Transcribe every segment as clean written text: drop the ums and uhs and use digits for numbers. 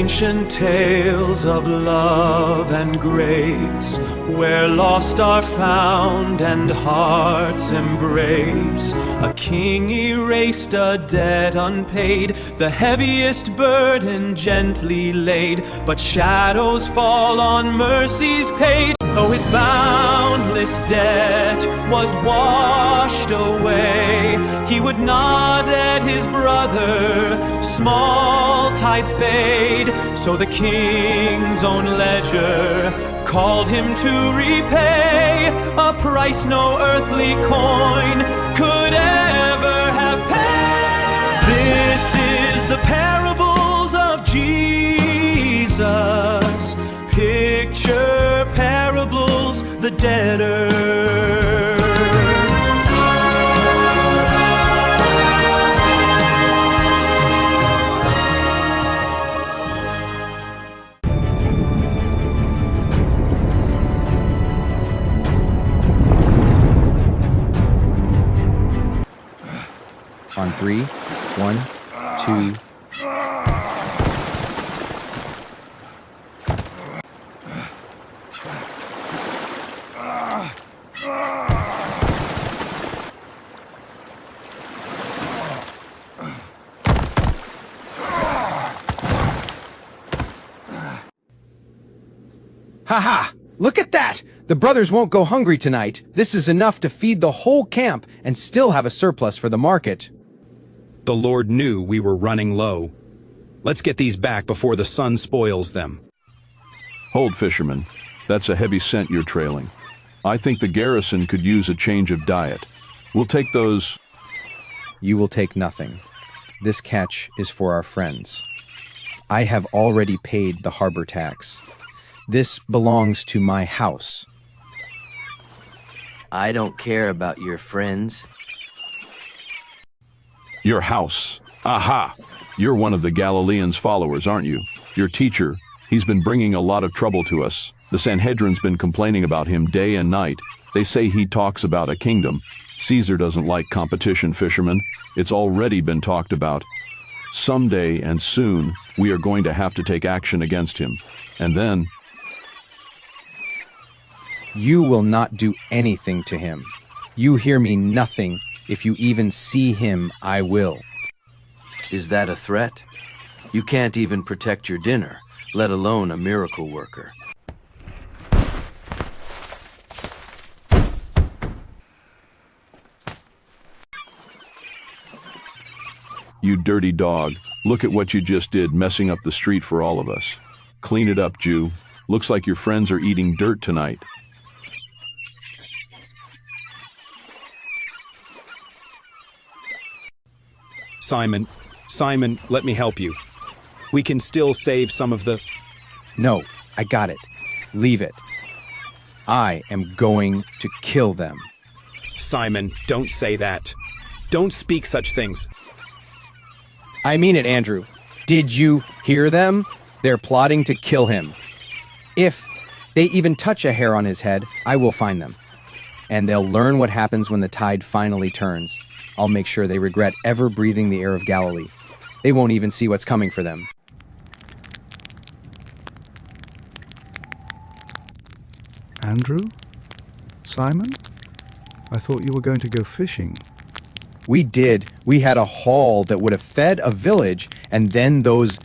Ancient tales of love and grace, where lost are found and hearts embrace. A king erased a debt unpaid, the heaviest burden gently laid, but shadows fall on mercy's page. Though his boundless debt was washed away, he would not let his brother small tithe fade. So the king's own ledger called him to repay a price no earthly coin could ever have paid. This is the parables of Jesus. Picture parables, the debtor. On 3, 1, 2. Ha! Look at that! The brothers won't go hungry tonight. This is enough to feed the whole camp and still have a surplus for the market. The Lord knew we were running low. Let's get these back before the sun spoils them. Hold, fisherman. That's a heavy scent you're trailing. I think the garrison could use a change of diet. We'll take those... You will take nothing. This catch is for our friends. I have already paid the harbor tax. This belongs to my house. I don't care about your friends. Your house. Aha! You're one of the Galileans' followers, aren't you? Your teacher, he's been bringing a lot of trouble to us. The Sanhedrin's been complaining about him day and night. They say he talks about a kingdom. Caesar doesn't like competition, fishermen. It's already been talked about. Someday and soon, we are going to have to take action against him. And then... You will not do anything to him. You hear me nothing. If you even see him, I will. Is that a threat? You can't even protect your dinner, let alone a miracle worker. You dirty dog. Look at what you just did, messing up the street for all of us. Clean it up, Jew. Looks like your friends are eating dirt tonight. Simon, let me help you. We can still save some of the... No, I got it. Leave it. I am going to kill them. Simon, don't say that. Don't speak such things. I mean it, Andrew. Did you hear them? They're plotting to kill him. If they even touch a hair on his head, I will find them. And they'll learn what happens when the tide finally turns. I'll make sure they regret ever breathing the air of Galilee. They won't even see what's coming for them. Andrew? Simon? I thought you were going to go fishing. We did. We had a haul that would have fed a village, and then those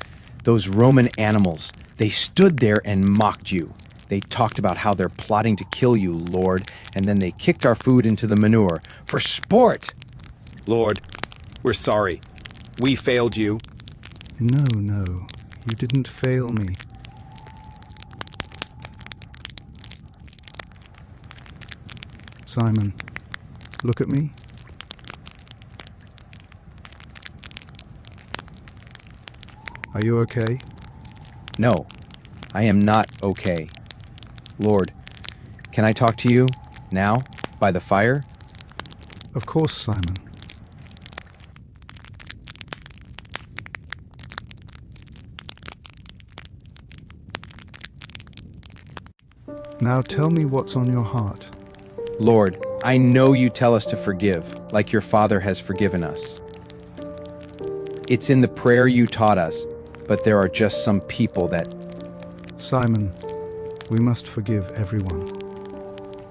Roman animals, they stood there and mocked you. They talked about how they're plotting to kill you, Lord, and then they kicked our food into the manure. For sport! Lord, we're sorry. We failed you. No, you didn't fail me. Simon, look at me. Are you okay? No, I am not okay. Lord, can I talk to you now, by the fire? Of course, Simon. Now tell me what's on your heart. Lord, I know you tell us to forgive, like your Father has forgiven us. It's in the prayer you taught us. but there are just some people that Simon, we must forgive everyone.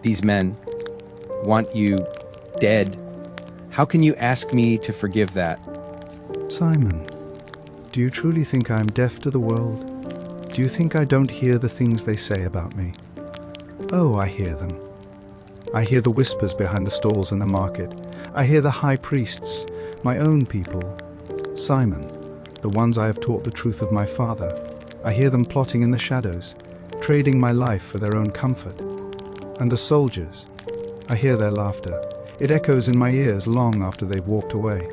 these men want you dead. How can you ask me to forgive that? Simon, do you truly think I am deaf to the world? Do you think I don't hear the things they say about me? Oh, I hear them. I hear the whispers behind the stalls in the market. I hear the high priests, my own people. Simon, the ones I have taught the truth of my Father. I hear them plotting in the shadows, trading my life for their own comfort. And the soldiers, I hear their laughter. It echoes in my ears long after they've walked away.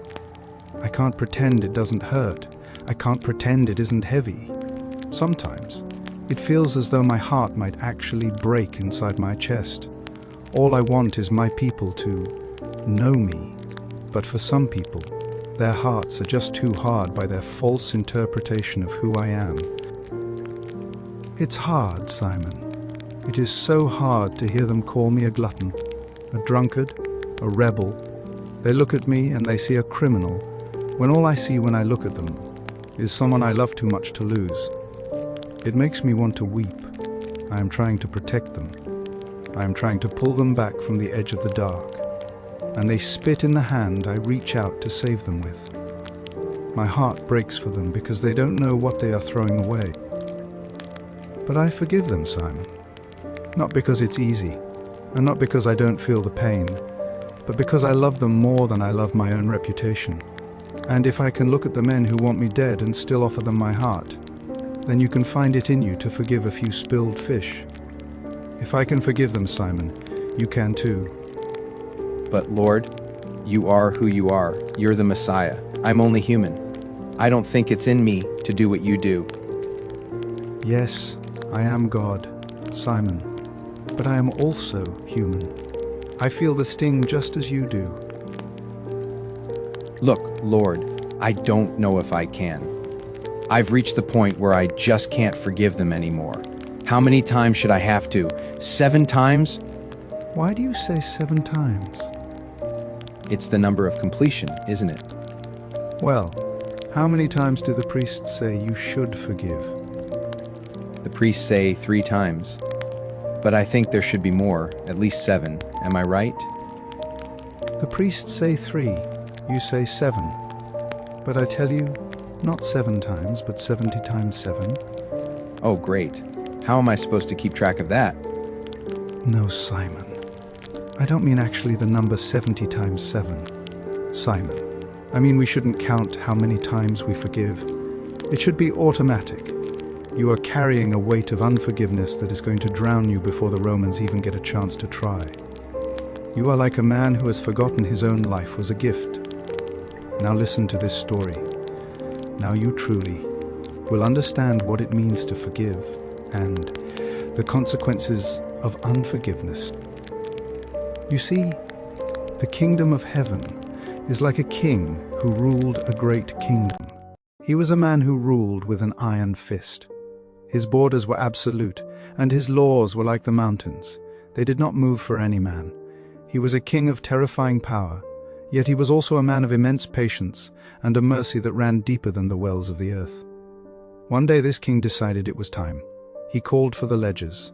I can't pretend it doesn't hurt. I can't pretend it isn't heavy. Sometimes, it feels as though my heart might actually break inside my chest. All I want is my people to know me. But for some people, their hearts are just too hard by their false interpretation of who I am. It's hard, Simon. It is so hard to hear them call me a glutton, a drunkard, a rebel. They look at me and they see a criminal, when all I see when I look at them is someone I love too much to lose. It makes me want to weep. I am trying to protect them. I am trying to pull them back from the edge of the dark. And they spit in the hand I reach out to save them with. My heart breaks for them because they don't know what they are throwing away. But I forgive them, Simon. Not because it's easy, and not because I don't feel the pain, but because I love them more than I love my own reputation. And if I can look at the men who want me dead and still offer them my heart, then you can find it in you to forgive a few spilled fish. If I can forgive them, Simon, you can too. But Lord, you are who you are. You're the Messiah. I'm only human. I don't think it's in me to do what you do. Yes, I am God, Simon, but I am also human. I feel the sting just as you do. Look, Lord, I don't know if I can. I've reached the point where I just can't forgive them anymore. How many times should I have to? 7 times? Why do you say 7 times? It's the number of completion, isn't it? Well, how many times do the priests say you should forgive? The priests say 3 times. But I think there should be more, at least 7. Am I right? The priests say 3, you say 7. But I tell you, not 7 times, but 70 times 7. Oh, great. How am I supposed to keep track of that? No, Simon. I don't mean actually the number 70 times 7. Simon, I mean we shouldn't count how many times we forgive. It should be automatic. You are carrying a weight of unforgiveness that is going to drown you before the Romans even get a chance to try. You are like a man who has forgotten his own life was a gift. Now listen to this story. Now you truly will understand what it means to forgive and the consequences of unforgiveness. You see, the kingdom of heaven is like a king who ruled a great kingdom. He was a man who ruled with an iron fist. His borders were absolute, and his laws were like the mountains. They did not move for any man. He was a king of terrifying power, yet he was also a man of immense patience and a mercy that ran deeper than the wells of the earth. One day this king decided it was time. He called for the ledgers.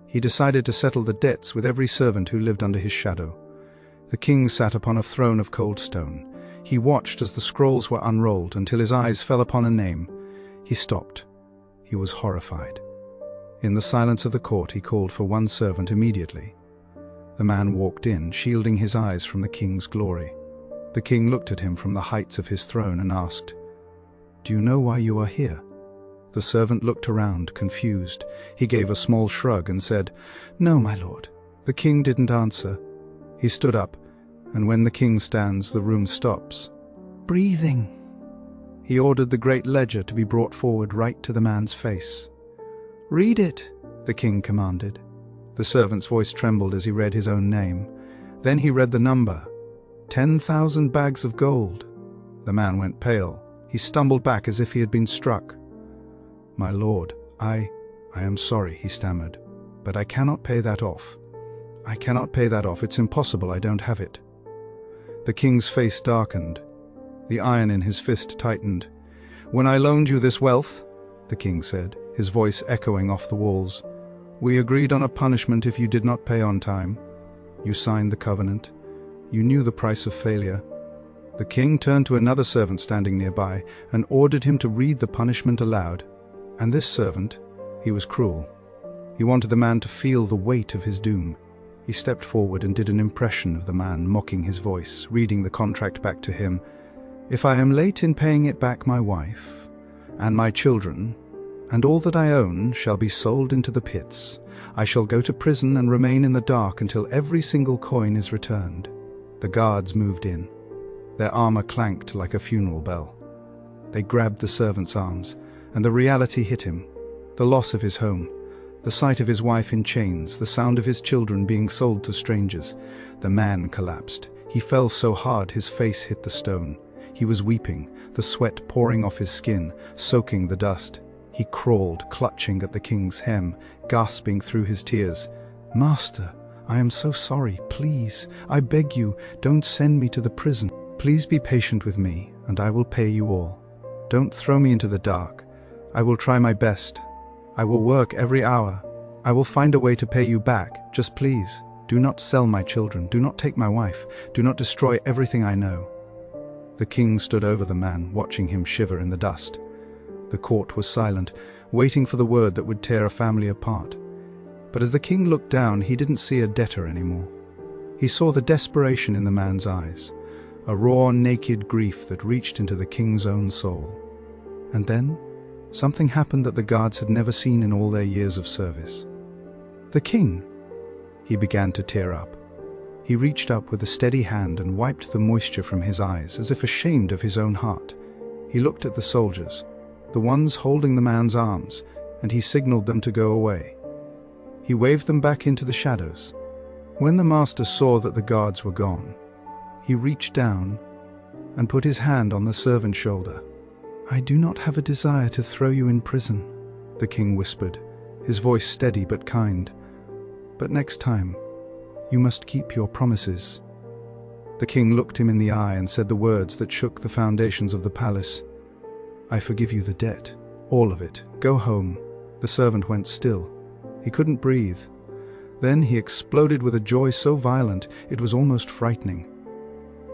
He decided to settle the debts with every servant who lived under his shadow. The king sat upon a throne of cold stone. He watched as the scrolls were unrolled until his eyes fell upon a name. He stopped. He was horrified. In the silence of the court, he called for one servant immediately. The man walked in, shielding his eyes from the king's glory. The king looked at him from the heights of his throne and asked, "Do you know why you are here?" The servant looked around, confused. He gave a small shrug and said, "No, my lord." The king didn't answer. He stood up, and when the king stands, the room stops. Breathing. He ordered the great ledger to be brought forward right to the man's face. "Read it," the king commanded. The servant's voice trembled as he read his own name. Then he read the number, 10,000 bags of gold. The man went pale. He stumbled back as if he had been struck. "My lord, I am sorry," he stammered, "but I cannot pay that off. I cannot pay that off. It's impossible. I don't have it." The king's face darkened. The iron in his fist tightened. "When I loaned you this wealth, the king said, his voice echoing off the walls. "We agreed on a punishment if you did not pay on time. You signed the covenant. You knew the price of failure." The king turned to another servant standing nearby and ordered him to read the punishment aloud. And this servant, he was cruel. He wanted the man to feel the weight of his doom. He stepped forward and did an impression of the man, mocking his voice, reading the contract back to him. "If I am late in paying it back, my wife, and my children, and all that I own shall be sold into the pits. I shall go to prison and remain in the dark until every single coin is returned." The guards moved in. Their armor clanked like a funeral bell. They grabbed the servant's arms, and the reality hit him. The loss of his home, the sight of his wife in chains, the sound of his children being sold to strangers. The man collapsed. He fell so hard his face hit the stone. He was weeping, the sweat pouring off his skin, soaking the dust. He crawled, clutching at the king's hem, gasping through his tears. "Master, I am so sorry. Please, I beg you, don't send me to the prison. Please be patient with me, and I will pay you all. Don't throw me into the dark. I will try my best. I will work every hour. I will find a way to pay you back. Just please, do not sell my children. Do not take my wife. Do not destroy everything I know." The king stood over the man, watching him shiver in the dust. The court was silent, waiting for the word that would tear a family apart. But as the king looked down, he didn't see a debtor anymore. He saw the desperation in the man's eyes, a raw, naked grief that reached into the king's own soul. And then, something happened that the guards had never seen in all their years of service. "The king!" He began to tear up. He reached up with a steady hand and wiped the moisture from his eyes, as if ashamed of his own heart. He looked at the soldiers, the ones holding the man's arms, and he signaled them to go away. He waved them back into the shadows. When the master saw that the guards were gone, he reached down and put his hand on the servant's shoulder. "I do not have a desire to throw you in prison," the king whispered, his voice steady but kind. "But next time, you must keep your promises." The king looked him in the eye and said the words that shook the foundations of the palace. "I forgive you the debt, all of it. Go home." The servant went still. He couldn't breathe. Then he exploded with a joy so violent it was almost frightening.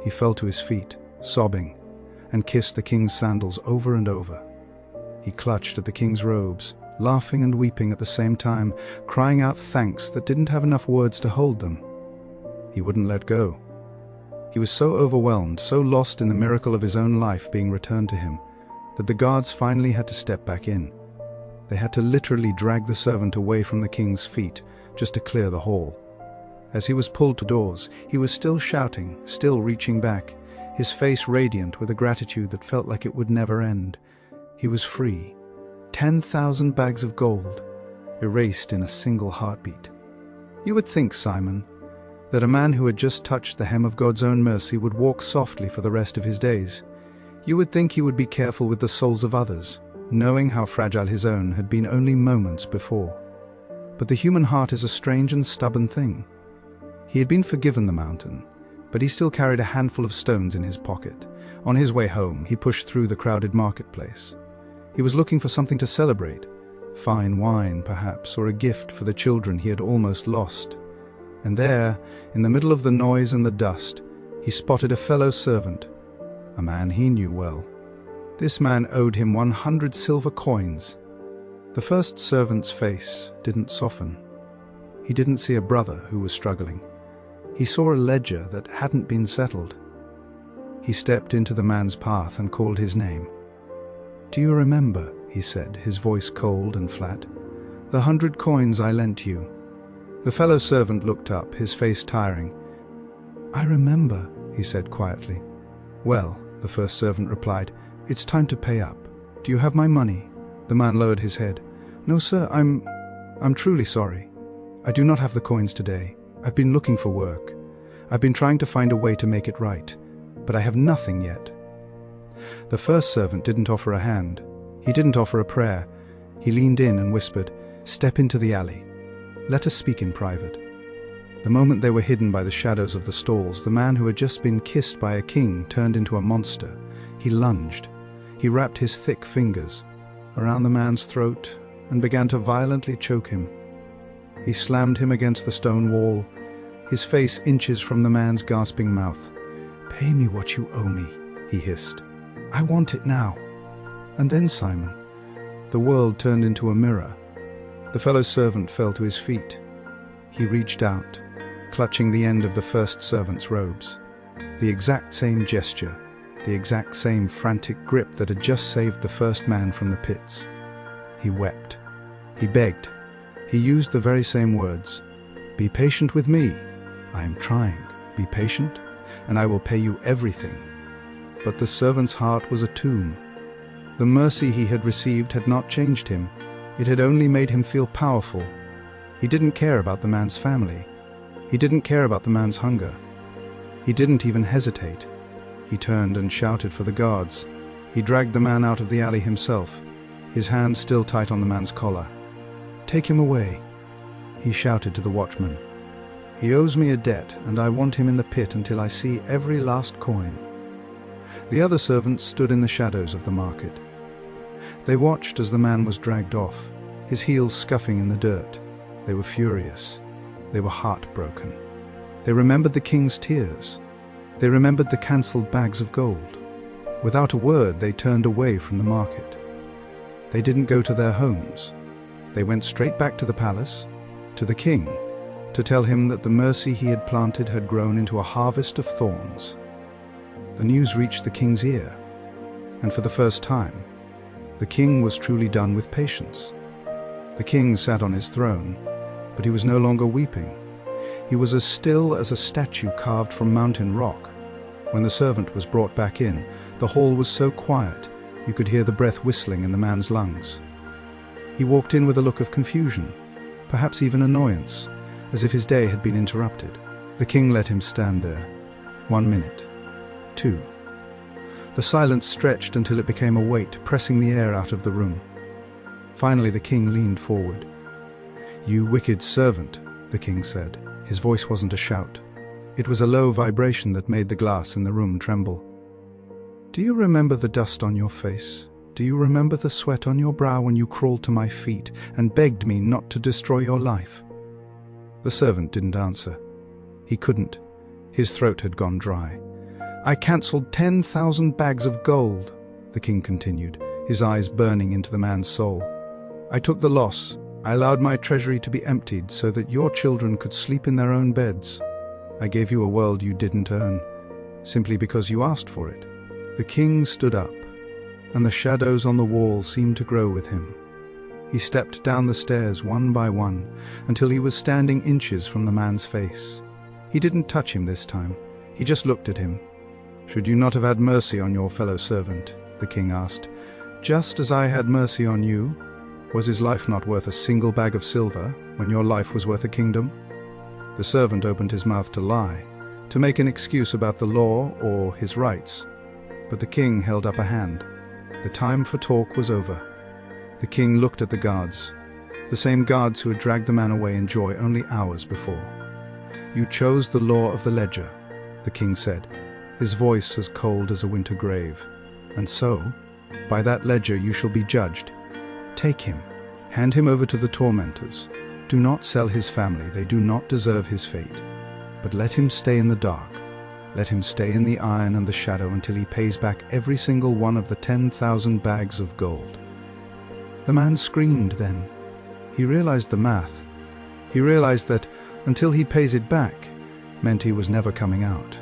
He fell to his feet, sobbing, and kissed the king's sandals over and over. He clutched at the king's robes, laughing and weeping at the same time, crying out thanks that didn't have enough words to hold them. He wouldn't let go. He was so overwhelmed, so lost in the miracle of his own life being returned to him, that the guards finally had to step back in. They had to literally drag the servant away from the king's feet just to clear the hall. As he was pulled to doors, he was still shouting, still reaching back, his face radiant with a gratitude that felt like it would never end. He was free. 10,000 bags of gold, erased in a single heartbeat. You would think, Simon, that a man who had just touched the hem of God's own mercy would walk softly for the rest of his days. You would think he would be careful with the souls of others, knowing how fragile his own had been only moments before. But the human heart is a strange and stubborn thing. He had been forgiven the mountain, but he still carried a handful of stones in his pocket. On his way home, he pushed through the crowded marketplace. He was looking for something to celebrate, fine wine perhaps, or a gift for the children he had almost lost. And there, in the middle of the noise and the dust, he spotted a fellow servant, a man he knew well. This man owed him 100 silver coins. The first servant's face didn't soften. He didn't see a brother who was struggling. He saw a ledger that hadn't been settled. He stepped into the man's path and called his name. "Do you remember," he said, his voice cold and flat, "the 100 coins I lent you?" The fellow servant looked up, his face tiring. "I remember," he said quietly. "Well," the first servant replied, "it's time to pay up. Do you have my money?" The man lowered his head. "No, sir, I'm truly sorry. I do not have the coins today. I've been looking for work. I've been trying to find a way to make it right, but I have nothing yet." The first servant didn't offer a hand. He didn't offer a prayer. He leaned in and whispered, "Step into the alley. Let us speak in private." The moment they were hidden by the shadows of the stalls, the man who had just been kissed by a king turned into a monster. He lunged. He wrapped his thick fingers around the man's throat and began to violently choke him. He slammed him against the stone wall, his face inches from the man's gasping mouth. "Pay me what you owe me," he hissed. "I want it now." And then, Simon, the world turned into a mirror. The fellow servant fell to his feet. He reached out, clutching the end of the first servant's robes. The exact same gesture, the exact same frantic grip that had just saved the first man from the pits. He wept. He begged. He used the very same words. "Be patient with me. I am trying. Be patient, and I will pay you everything." But the servant's heart was a tomb. The mercy he had received had not changed him. It had only made him feel powerful. He didn't care about the man's family. He didn't care about the man's hunger. He didn't even hesitate. He turned and shouted for the guards. He dragged the man out of the alley himself, his hand still tight on the man's collar. "Take him away," he shouted to the watchman. "He owes me a debt, and I want him in the pit until I see every last coin." The other servants stood in the shadows of the market. They watched as the man was dragged off, his heels scuffing in the dirt. They were furious. They were heartbroken. They remembered the king's tears. They remembered the cancelled bags of gold. Without a word, they turned away from the market. They didn't go to their homes. They went straight back to the palace, to the king, to tell him that the mercy he had planted had grown into a harvest of thorns. The news reached the king's ear, and for the first time, the king was truly done with patience. The king sat on his throne, but he was no longer weeping. He was as still as a statue carved from mountain rock. When the servant was brought back in, the hall was so quiet you could hear the breath whistling in the man's lungs. He walked in with a look of confusion, perhaps even annoyance, as if his day had been interrupted. The king let him stand there. 1 minute. 2. The silence stretched until it became a weight, pressing the air out of the room. Finally, the king leaned forward. "You wicked servant," the king said. His voice wasn't a shout. It was a low vibration that made the glass in the room tremble. "Do you remember the dust on your face? Do you remember the sweat on your brow when you crawled to my feet and begged me not to destroy your life?" The servant didn't answer. He couldn't. His throat had gone dry. "I cancelled 10,000 bags of gold," the king continued, his eyes burning into the man's soul. "I took the loss. I allowed my treasury to be emptied so that your children could sleep in their own beds. I gave you a world you didn't earn, simply because you asked for it." The king stood up, and the shadows on the wall seemed to grow with him. He stepped down the stairs one by one until he was standing inches from the man's face. He didn't touch him this time. He just looked at him. "Should you not have had mercy on your fellow servant?" the king asked. "Just as I had mercy on you? Was his life not worth a single bag of silver when your life was worth a kingdom?" The servant opened his mouth to lie, to make an excuse about the law or his rights. But the king held up a hand. The time for talk was over. The king looked at the guards, the same guards who had dragged the man away in joy only hours before. "You chose the law of the ledger," the king said, his voice as cold as a winter grave. "And so, by that ledger you shall be judged. Take him, hand him over to the tormentors. Do not sell his family, they do not deserve his fate. But let him stay in the dark. Let him stay in the iron and the shadow until he pays back every single one of the 10,000 bags of gold." The man screamed then. He realized the math. He realized that until he pays it back meant he was never coming out.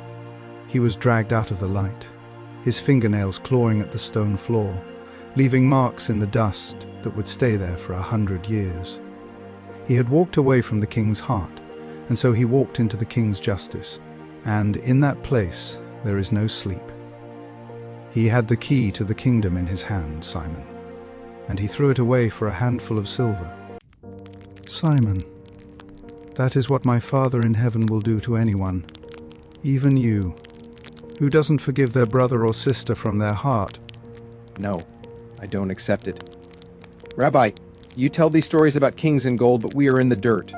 He was dragged out of the light, his fingernails clawing at the stone floor, leaving marks in the dust that would stay there for 100 years. He had walked away from the king's heart, and so he walked into the king's justice. And in that place there is no sleep. He had the key to the kingdom in his hand, Simon, and he threw it away for a handful of silver. "Simon, that is what my Father in heaven will do to anyone, even you, who doesn't forgive their brother or sister from their heart." No, I don't accept it. Rabbi, you tell these stories about kings and gold, but we are in the dirt.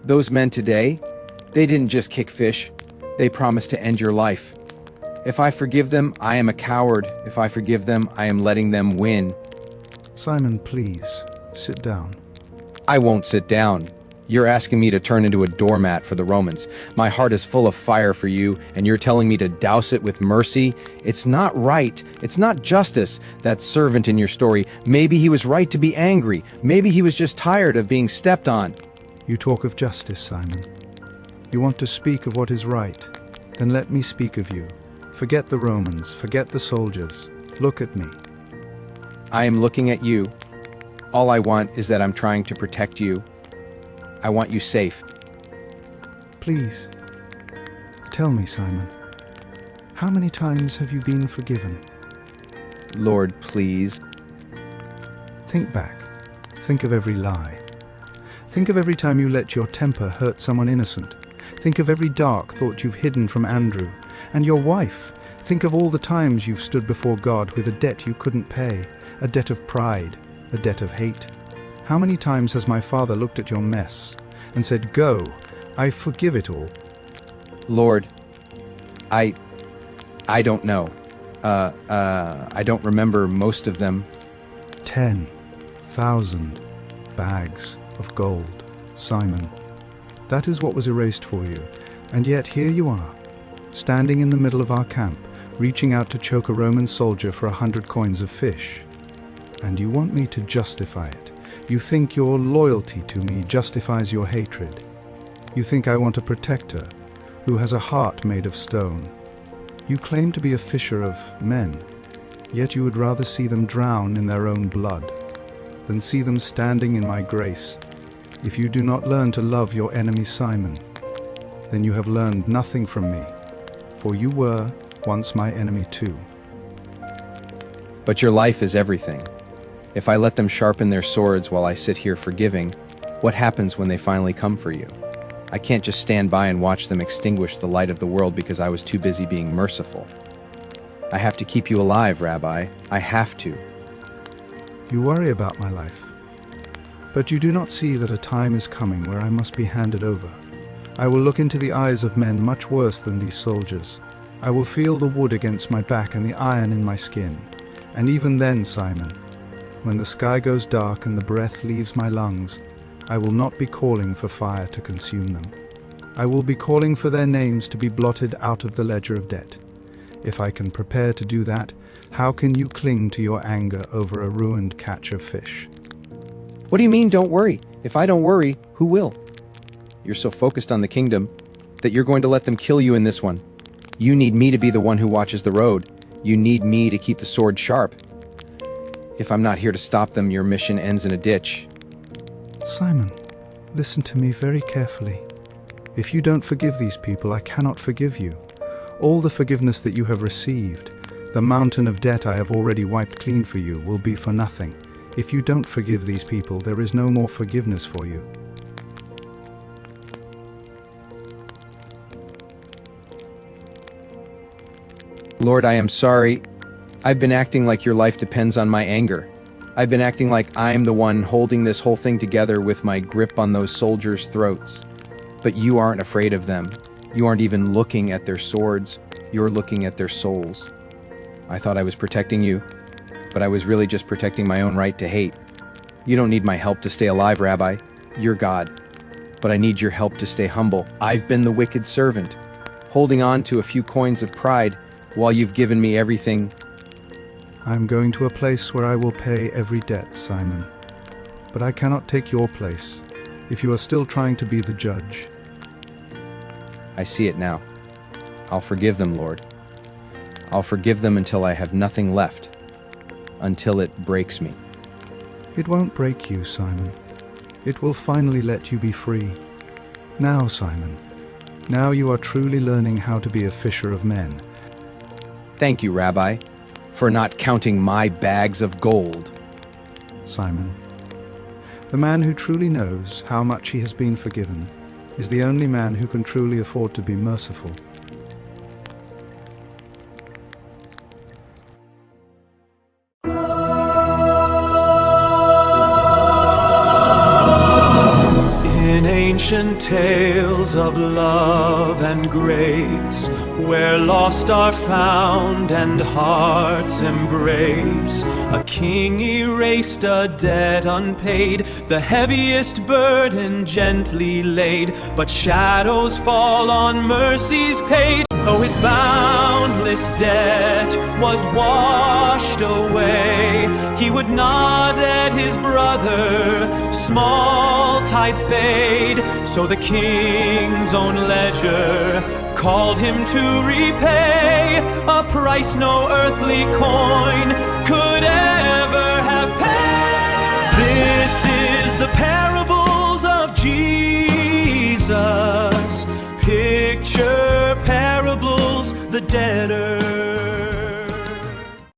Those men today, they didn't just kick fish. They promised to end your life. If I forgive them, I am a coward. If I forgive them, I am letting them win. Simon, please, sit down. I won't sit down. You're asking me to turn into a doormat for the Romans. My heart is full of fire for you, and you're telling me to douse it with mercy? It's not right. It's not justice. That servant in your story, maybe he was right to be angry. Maybe he was just tired of being stepped on. You talk of justice, Simon. You want to speak of what is right. Then let me speak of you. Forget the Romans. Forget the soldiers. Look at me. I am looking at you. All I want is that I'm trying to protect you. I want you safe. Please, tell me, Simon, how many times have you been forgiven? Lord, please. Think back. Think of every lie. Think of every time you let your temper hurt someone innocent. Think of every dark thought you've hidden from Andrew and your wife. Think of all the times you've stood before God with a debt you couldn't pay, a debt of pride, a debt of hate. How many times has my father looked at your mess and said, "Go, I forgive it all"? Lord, I don't know. I don't remember most of them. 10,000 bags of gold, Simon. That is what was erased for you. And yet here you are, standing in the middle of our camp, reaching out to choke a Roman soldier for 100 coins of fish. And you want me to justify it. You think your loyalty to me justifies your hatred. You think I want a protector who has a heart made of stone. You claim to be a fisher of men, yet you would rather see them drown in their own blood than see them standing in my grace. If you do not learn to love your enemy Simon, then you have learned nothing from me, for you were once my enemy too. But your life is everything. If I let them sharpen their swords while I sit here forgiving, what happens when they finally come for you? I can't just stand by and watch them extinguish the light of the world because I was too busy being merciful. I have to keep you alive, Rabbi. I have to. You worry about my life, but you do not see that a time is coming where I must be handed over. I will look into the eyes of men much worse than these soldiers. I will feel the wood against my back and the iron in my skin. And even then, Simon, when the sky goes dark and the breath leaves my lungs, I will not be calling for fire to consume them. I will be calling for their names to be blotted out of the ledger of debt. If I can prepare to do that, how can you cling to your anger over a ruined catch of fish? What do you mean, don't worry? If I don't worry, who will? You're so focused on the kingdom that you're going to let them kill you in this one. You need me to be the one who watches the road. You need me to keep the sword sharp. If I'm not here to stop them, your mission ends in a ditch. Simon, listen to me very carefully. If you don't forgive these people, I cannot forgive you. All the forgiveness that you have received, the mountain of debt I have already wiped clean for you, will be for nothing. If you don't forgive these people, there is no more forgiveness for you. Lord, I am sorry. I've been acting like your life depends on my anger. I've been acting like I'm the one holding this whole thing together with my grip on those soldiers' throats. But you aren't afraid of them. You aren't even looking at their swords. You're looking at their souls. I thought I was protecting you, but I was really just protecting my own right to hate. You don't need my help to stay alive, Rabbi. You're God. But I need your help to stay humble. I've been the wicked servant, holding on to a few coins of pride while you've given me everything. I am going to a place where I will pay every debt, Simon. But I cannot take your place if you are still trying to be the judge. I see it now. I'll forgive them, Lord. I'll forgive them until I have nothing left, until it breaks me. It won't break you, Simon. It will finally let you be free. Now, Simon, now you are truly learning how to be a fisher of men. Thank you, Rabbi, for not counting my bags of gold. Simon, the man who truly knows how much he has been forgiven is the only man who can truly afford to be merciful. In ancient Ancient tales of love and grace, where lost are found and hearts embrace. A king erased a debt unpaid, the heaviest burden gently laid, but shadows fall on mercy's page. Though his boundless debt was washed away, he would not let his brother small tithe fade. So the king's own ledger called him to repay a price no earthly coin could ever have paid. This is the parables of Jesus. Picture parables, the debtor